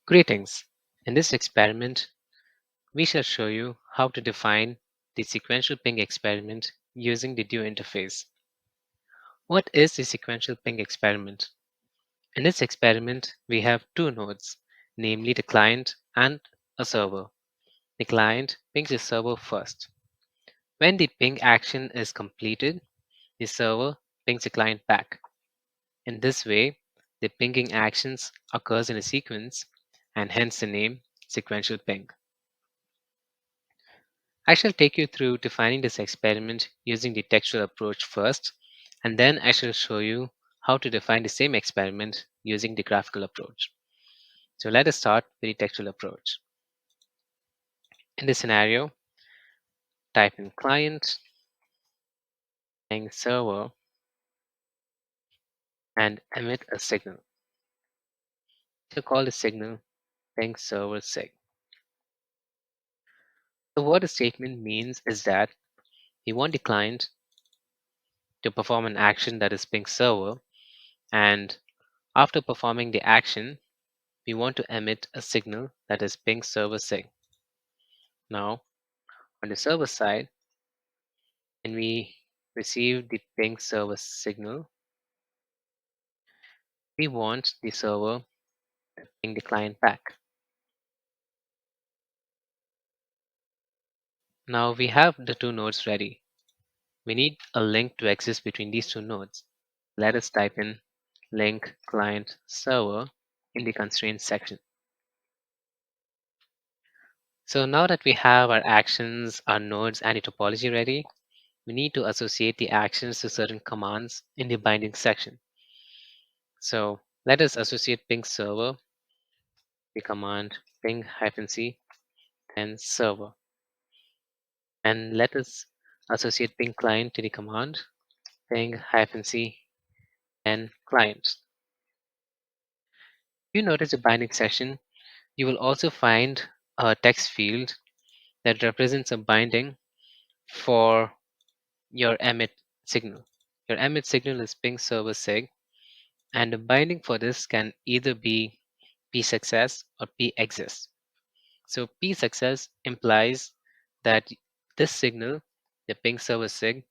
Greetings. In this experiment, we shall show you how to define the sequential ping experiment using the DO interface. What is the sequential ping experiment? In this experiment, we have two nodes, namely the client and a server. The client pings the server first. When the ping action is completed, the server pings the client back. In this way, the pinging actions occurs in a sequence and hence the name sequential ping. I shall take you through defining this experiment using the textual approach first, and then I shall show you how to define the same experiment using the graphical approach. So let us start with the textual approach. In this scenario, type in client and server and emit a signal. So call the signal ping server sig. So what the statement means is that we want the client to perform an action that is ping server, and after performing the action, we want to emit a signal that is ping server sig. Now, on the server side, when we receive the ping server signal, we want the server to ping the client back. Now we have the two nodes ready. We need a link to exist between these two nodes. Let us type in link client server in the constraints section. So now that we have our actions, our nodes, and the topology ready, we need to associate the actions to certain commands in the binding section. So let us associate ping server, the command ping-c, then server. And let us associate ping client to the command ping-c, then client. If you notice the binding section, you will also find a text field that represents a binding for your emit signal. Your emit signal is ping server sig, and the binding for this can either be psuccess or pexist. So psuccess implies that this signal, the ping server sig,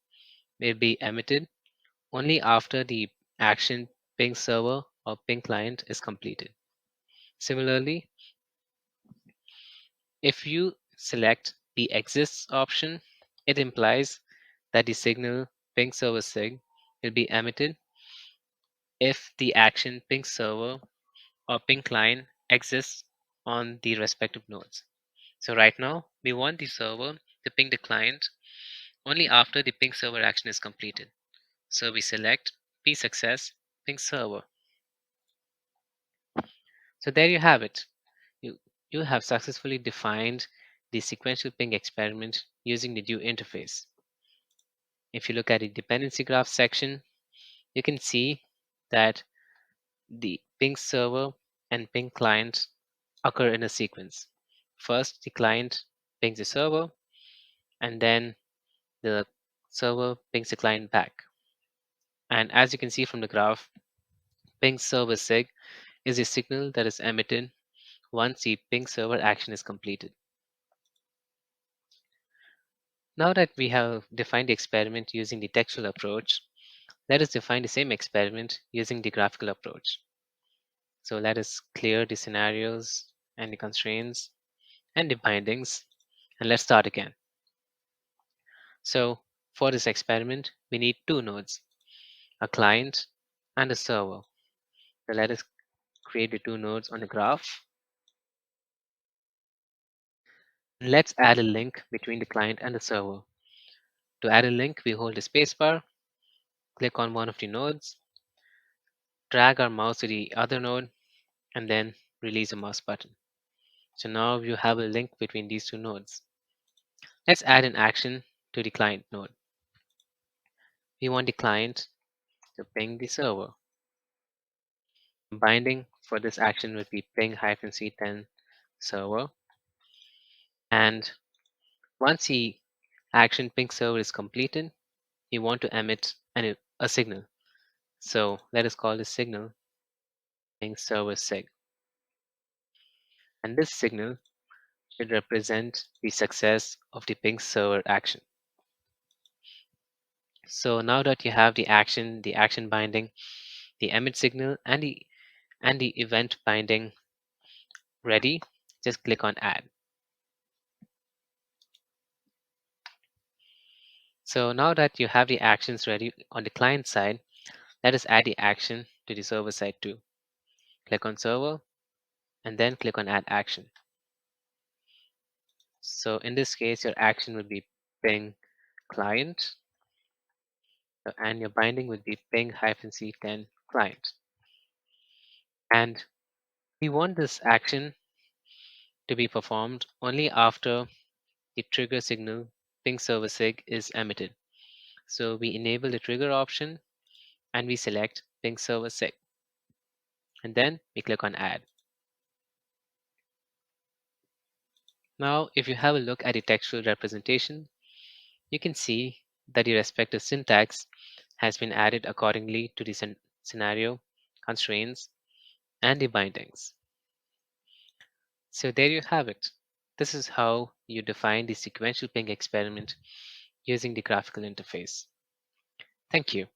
will be emitted only after the action ping server or ping client is completed. Similarly, if you select the exists option, it implies that the signal ping server sig will be emitted if the action ping server or ping client exists on the respective nodes. So right now, we want the server to ping the client only after the ping server action is completed. So we select psuccess ping server. So there you have it. You, you have successfully defined the sequential ping experiment using the DO interface. If you look at the dependency graph section, you can see that the ping server and ping client occur in a sequence. First, the client pings the server, and then the server pings the client back. And as you can see from the graph, ping server sig is a signal that is emitted once the ping server action is completed. Now that we have defined the experiment using the textual approach, let us define the same experiment using the graphical approach. So let us clear the scenarios and the constraints and the bindings, and let's start again. So for this experiment, we need two nodes, a client and a server. So let us create the two nodes on the graph. Let's add a link between the client and the server. To add a link, we hold the spacebar, click on one of the nodes, drag our mouse to the other node, and then release the mouse button. So now you have a link between these two nodes. Let's add an action to the client node. We want the client to ping the server. Binding for this action would be ping-c10 server. And once the action ping server is completed, we want to emit a signal. So let us call this signal ping server sig. and this signal should represent the success of the ping server action. So now that you have the action binding, the emit signal, and the event binding ready, just click on add. So now that you have the actions ready on the client side, let us add the action to the server side too. Click on server and then click on add action. So in this case, your action would be ping client and your binding would be ping-c10 client. And we want this action to be performed only after the trigger signal ping server sig is emitted. So we enable the trigger option and we select ping server sig. And then we click on add. Now, if you have a look at the textual representation, you can see that the respective syntax has been added accordingly to the scenario, constraints, and the bindings. So there you have it. This is how you define the sequential ping experiment using the graphical interface. Thank you.